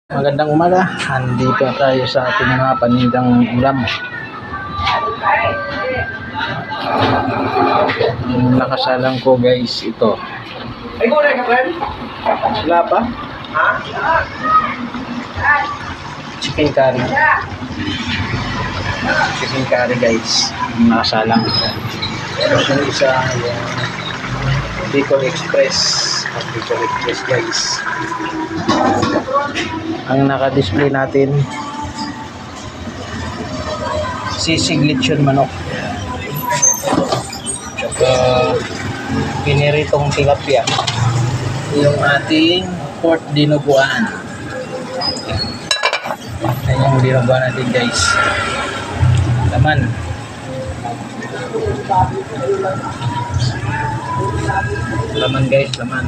Magandang umaga. Andito tayo sa ating mga panindang ulam. Ang nakasalang ko guys, ito. Ay, gulay ka, friend? Wala pa? Ha? Chicken curry. Chicken curry guys. Ang nakasalang. Tapos yung isa, yung Bicol Express. Bicol Express guys. Ang naka-display natin, sisig lechon manok. Tsaka piniritong tilapia. Yung ating pork dinuguan. Yan yung dinuguan natin guys. Laman. Laman guys, laman.